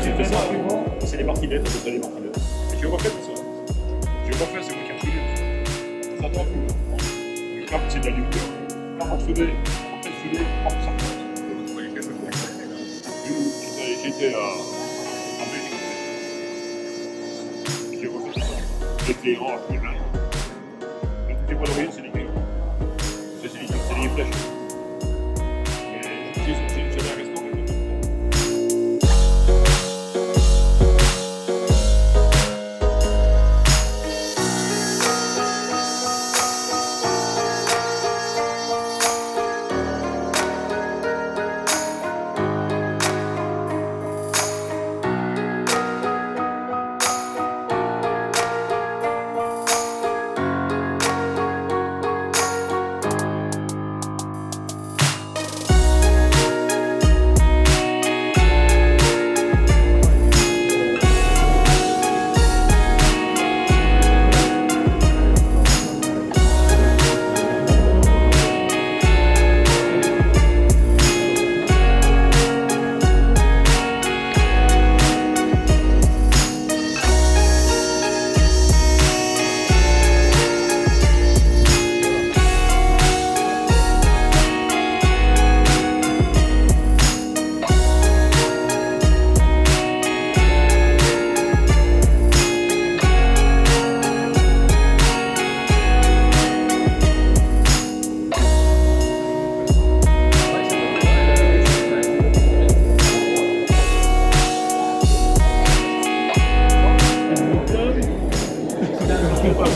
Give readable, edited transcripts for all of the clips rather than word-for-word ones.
C'était ça, c'est les martinets, c'est les martinets. Et tu refais tout ça. Tu refais, c'est moi qui ai retenu. Ça tombe tout. Le cap, c'est de la lumière. Quand on soudait, hop, ça passe. J'étais en Belgique. J'ai refait ça. L'éclairant à plus là. Quand tu vois l'origine, c'est l'éclairant. C'est les flèches. Et j'avais un restaurant.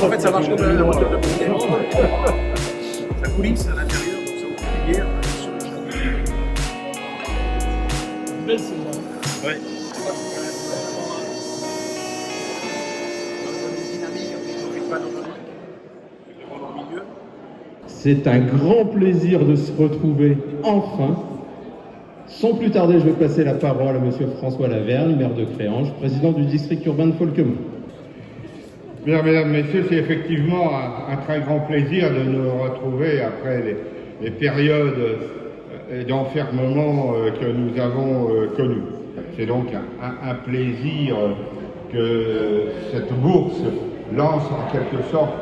En fait, ça marche comme la voiture de pompier. Ça coulisse à l'intérieur, donc ça ouvre les bières sur le château. Belle celle-là. Ouais. C'est un grand plaisir de se retrouver enfin. Sans plus tarder, je vais passer la parole à Monsieur François Lavergne, maire de Créange, président du district urbain de Folquemont. Bien, mesdames, messieurs, c'est effectivement un très grand plaisir de nous retrouver après les périodes d'enfermement que nous avons connues. C'est donc un plaisir que cette bourse lance en quelque sorte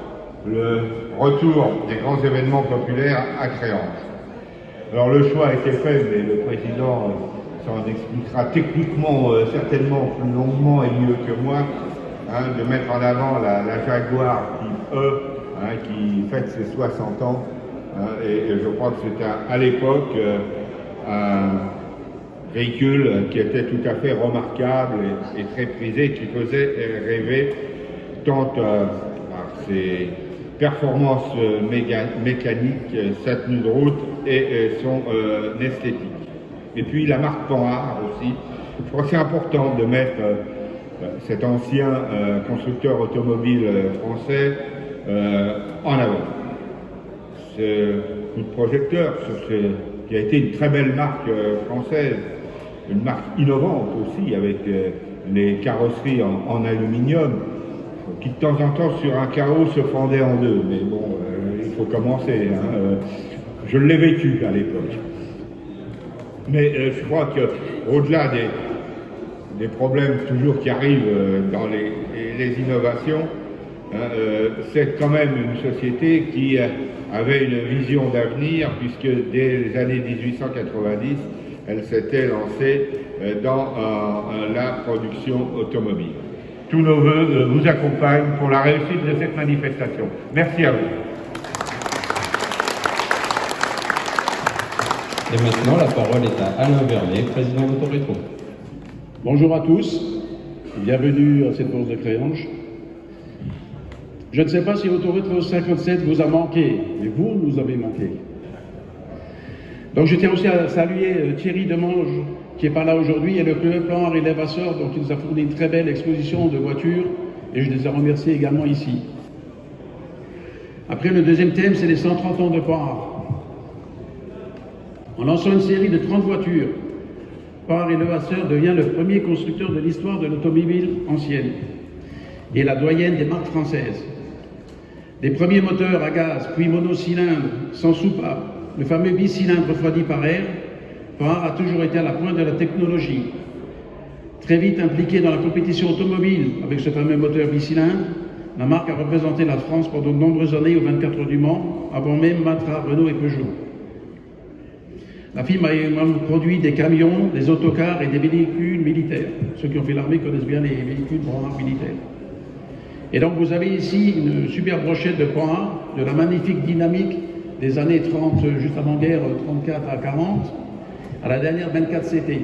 le retour des grands événements populaires à Créange. Alors le choix a été fait, mais le président s'en expliquera techniquement certainement plus longuement et mieux que moi, de mettre en avant la Jaguar Type E, qui fête ses 60 ans, et je crois que c'était à l'époque un véhicule qui était tout à fait remarquable et très prisé, qui faisait rêver tant par ses performances mécaniques, sa tenue de route et son esthétique. Et puis la marque Panhard aussi. Je crois que c'est important de mettre cet ancien constructeur automobile français en avant. Ce coup de projecteur sur qui a été une très belle marque française, une marque innovante aussi avec les carrosseries en aluminium, qui de temps en temps sur un carreau se fendait en deux, mais bon, il faut commencer. Je l'ai vécu à l'époque. Mais je crois qu'au-delà des problèmes toujours qui arrivent dans les innovations, c'est quand même une société qui avait une vision d'avenir, puisque dès les années 1890, elle s'était lancée dans la production automobile. Tous nos vœux vous accompagnent pour la réussite de cette manifestation. Merci à vous. Et maintenant, la parole est à Alain Vernet, président d'Autorétro. Bonjour à tous, bienvenue à cette bourse de Créange. Je ne sais pas si Autorétro 57 vous a manqué, mais vous nous avez manqué. Donc je tiens aussi à saluer Thierry Demange, qui est par là aujourd'hui, et le club Panhard et Levasseur, donc il nous a fourni une très belle exposition de voitures, et je les ai remerciés également ici. Après, le deuxième thème, c'est les 130 ans de Panhard. En lançant une série de 30 voitures, Panhard et Levasseur devient le premier constructeur de l'histoire de l'automobile ancienne et la doyenne des marques françaises. Les premiers moteurs à gaz, puis monocylindres, sans soupape, le fameux bicylindre refroidi par air, Panhard a toujours été à la pointe de la technologie. Très vite impliquée dans la compétition automobile avec ce fameux moteur bicylindre, la marque a représenté la France pendant de nombreuses années aux 24 heures du Mans, avant même Matra, Renault et Peugeot. La firme a également produit des camions, des autocars et des véhicules militaires. Ceux qui ont fait l'armée connaissent bien les véhicules militaires. Et donc vous avez ici une superbe brochette de points de la magnifique dynamique des années 30, juste avant-guerre, 34 à 40, à la dernière 24 CT.